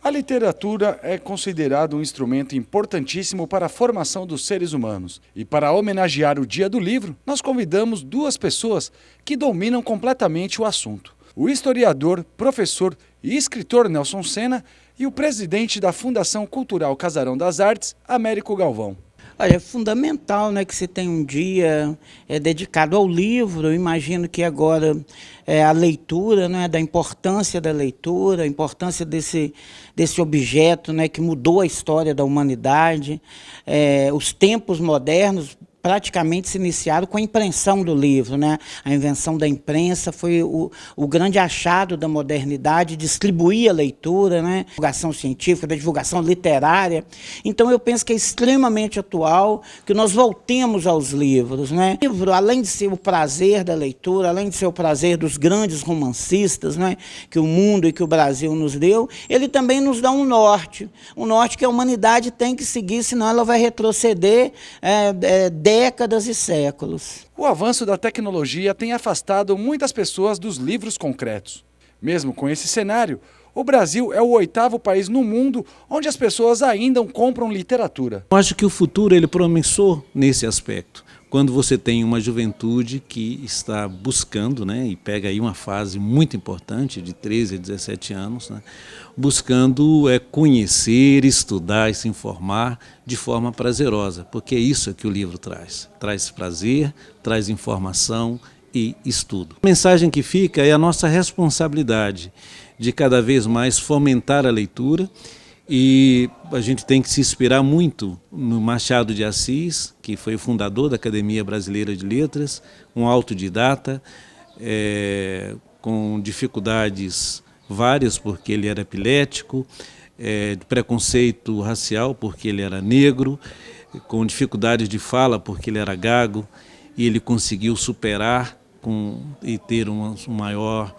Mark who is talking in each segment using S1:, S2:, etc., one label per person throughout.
S1: A literatura é considerada um instrumento importantíssimo para a formação dos seres humanos. E para homenagear o Dia do Livro, nós convidamos duas pessoas que dominam completamente o assunto. O historiador, professor e escritor Nelson Senna e o presidente da Fundação Cultural Casarão das Artes, Américo Galvão.
S2: Olha, é fundamental, né, que se tenha um dia dedicado ao livro. Eu imagino que agora a leitura, né, da importância da leitura, a importância desse objeto, né, que mudou a história da humanidade. Os tempos modernos praticamente se iniciaram com a impressão do livro, né? A invenção da imprensa foi o grande achado da modernidade, distribuir a leitura, né? Da divulgação científica, da divulgação literária. Então eu penso que é extremamente atual que nós voltemos aos livros, né? O livro, além de ser o prazer da leitura, além de ser o prazer dos grandes romancistas, né, que o mundo e que o Brasil nos deu, ele também nos dá um norte que a humanidade tem que seguir, senão ela vai retroceder décadas e séculos.
S1: O avanço da tecnologia tem afastado muitas pessoas dos livros concretos. Mesmo com esse cenário, o Brasil é o 8º país no mundo onde as pessoas ainda compram literatura.
S3: Eu acho que o futuro ele promissor nesse aspecto. Quando você tem uma juventude que está buscando, né, e pega aí uma fase muito importante, de 13 a 17 anos, né, buscando conhecer, estudar e se informar de forma prazerosa, porque é isso que o livro traz. Traz prazer, traz informação e estudo. A mensagem que fica é a nossa responsabilidade de cada vez mais fomentar a leitura. E a gente tem que se inspirar muito no Machado de Assis, que foi o fundador da Academia Brasileira de Letras, um autodidata, com dificuldades várias, porque ele era epilético, de preconceito racial, porque ele era negro, com dificuldades de fala, porque ele era gago, e ele conseguiu superar e ter uma maior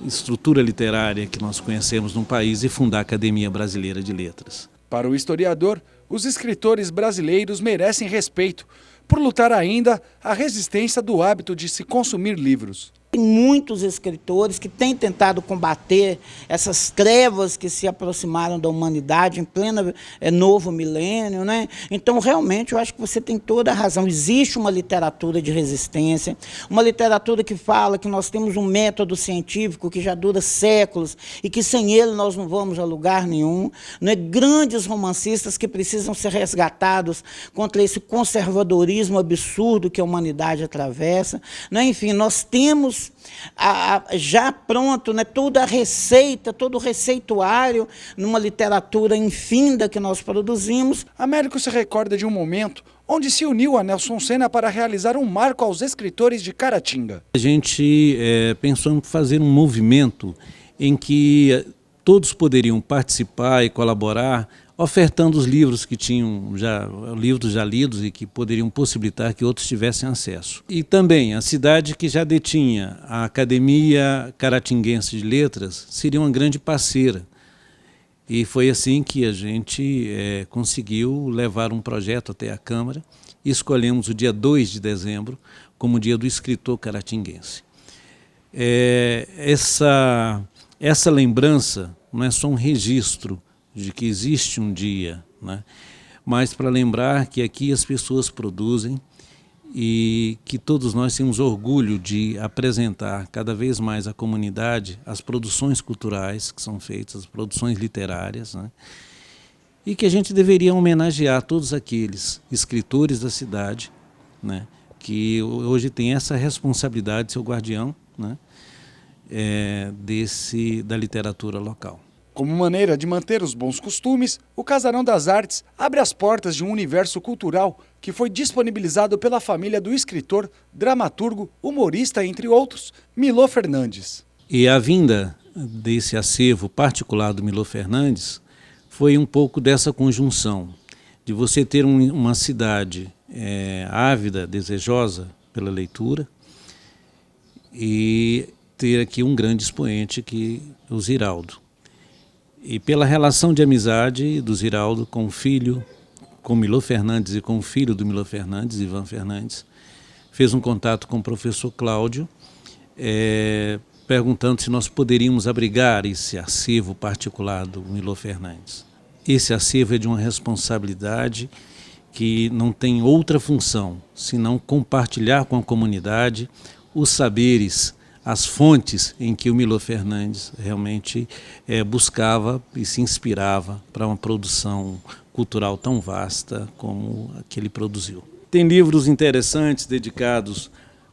S3: estrutura literária que nós conhecemos no país e fundar a Academia Brasileira de Letras.
S1: Para o historiador, os escritores brasileiros merecem respeito por lutar ainda a resistência do hábito de se consumir livros.
S2: Tem muitos escritores que têm tentado combater essas trevas que se aproximaram da humanidade em pleno novo milênio, né? Então, realmente, eu acho que você tem toda a razão. Existe uma literatura de resistência, uma literatura que fala que nós temos um método científico que já dura séculos e que sem ele nós não vamos a lugar nenhum, né? Grandes romancistas que precisam ser resgatados contra esse conservadorismo absurdo que a humanidade atravessa, né? Enfim, nós temos já pronto, né, toda a receita, todo o receituário numa literatura infinda que nós produzimos.
S1: Américo se recorda de um momento onde se uniu a Nelson Senna para realizar um marco aos escritores de Caratinga.
S3: A gente pensou em fazer um movimento em que todos poderiam participar e colaborar, ofertando os livros que tinham livros já lidos e que poderiam possibilitar que outros tivessem acesso. E também a cidade que já detinha a Academia Caratinguense de Letras seria uma grande parceira. E foi assim que a gente conseguiu levar um projeto até a Câmara e escolhemos o dia 2 de dezembro como o dia do escritor caratinguense. Essa lembrança não é só um registro de que existe um dia, né? Mas para lembrar que aqui as pessoas produzem e que todos nós temos orgulho de apresentar cada vez mais à comunidade as produções culturais que são feitas, as produções literárias, né? E que a gente deveria homenagear todos aqueles escritores da cidade, né, que hoje têm essa responsabilidade de ser o guardião, né, da literatura local.
S1: Como maneira de manter os bons costumes, o Casarão das Artes abre as portas de um universo cultural que foi disponibilizado pela família do escritor, dramaturgo, humorista, entre outros, Milô Fernandes.
S3: E a vinda desse acervo particular do Milô Fernandes foi um pouco dessa conjunção, de você ter uma cidade ávida, desejosa pela leitura, e ter aqui um grande expoente, que é o Ziraldo. E pela relação de amizade do Ziraldo com o filho, com Milô Fernandes e com o filho do Milô Fernandes, Ivan Fernandes, fez um contato com o professor Cláudio, perguntando se nós poderíamos abrigar esse acervo particular do Milor Fernandes. Esse acervo é de uma responsabilidade que não tem outra função, senão compartilhar com a comunidade os saberes, as fontes em que o Milor Fernandes realmente buscava e se inspirava para uma produção cultural tão vasta como a que ele produziu. Tem livros interessantes dedicados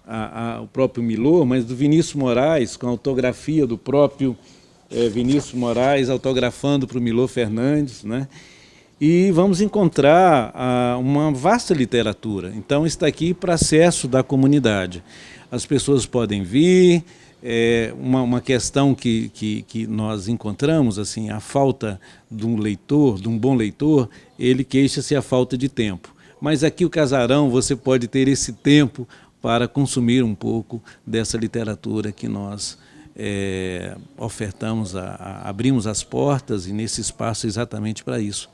S3: ao próprio Milor, mas do Vinícius Moraes, com a autografia do próprio Vinícius Moraes, autografando para o Milor Fernandes, né? E vamos encontrar uma vasta literatura. Então está aqui para acesso da comunidade. As pessoas podem vir, uma questão que nós encontramos, assim, a falta de um leitor, de um bom leitor, ele queixa-se a falta de tempo. Mas aqui o Casarão você pode ter esse tempo para consumir um pouco dessa literatura que nós ofertamos, abrimos as portas e nesse espaço exatamente para isso.